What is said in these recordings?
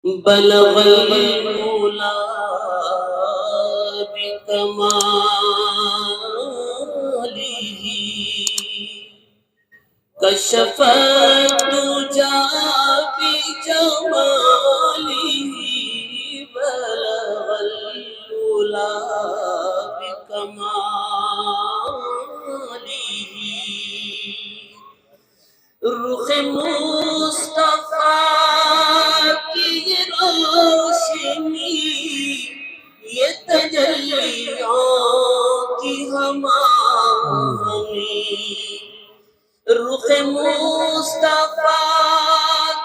بلغ المولا بکمالہ کشف الدجى بجمالہ بلغ المولا بکمالہ رخ مصطفیٰ کی روشنی یہ تجلیات کی ہماہنگی رخ مصطفیٰ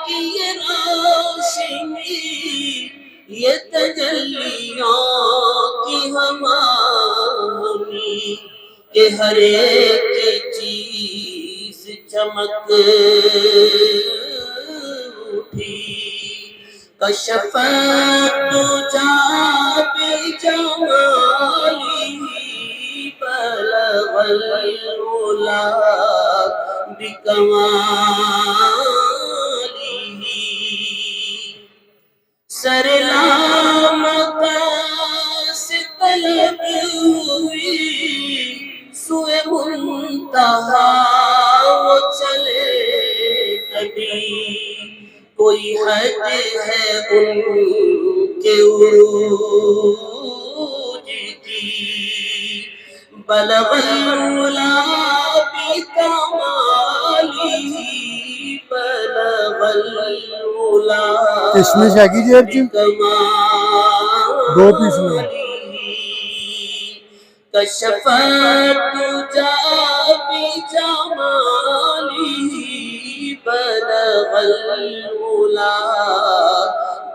کی یہ روشنی یہ تجلیات کی ہماہنگی کہ ہر ایک چیز چمک اٹھی کشف الدجى بجمالہ بلغ المولا بکمالہ سر لامکاں سے طلب ہوئی سوئے منتہا وہ چلے کبھی کوئی حد ہے ان کے عروج کی بلغ المولا بکمالہ بلغ المولا کشمش ہے کی جیب جی دو پیس میں کشف الدجى بجمالہ بلغ المولا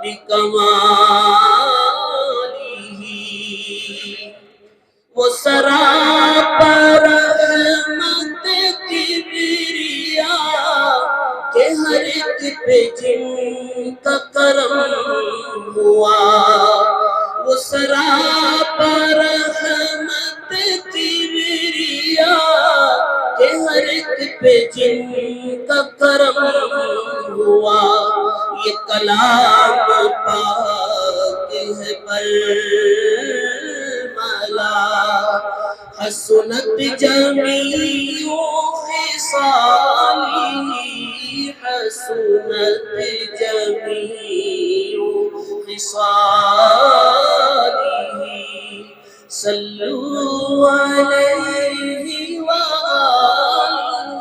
بکمالہ وہ سراپا رحمت کبریا کہ ہر ایک پہ جن کا کرم ہوا وہ سراپا رحمت کبریا کہ ہر ایک پہ جن کا کرم ہوا یہ کلام پاک ہے برملا حسنت جمیع خصالہ حسنت جمیع خصالہ صلوا علیہ وآلہ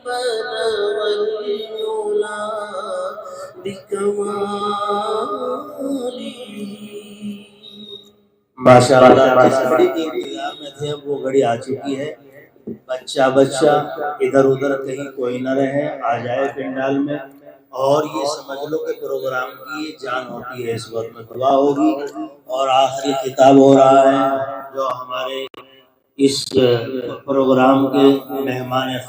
بلغ المولا بکمالہ ماشاءاللہ جس گھڑی کے انتظار میں تھے وہ گھڑی آ چکی ہے بچہ ادھر ادھر کہیں کوئی نہ رہے آ جائے پنڈال میں اور یہ سمجھ لو کہ پروگرام کی جان ہوتی ہے اس وقت میں دعا ہوگی اور آخری خطاب ہو رہا ہے جو ہمارے اس پروگرام کے مہمان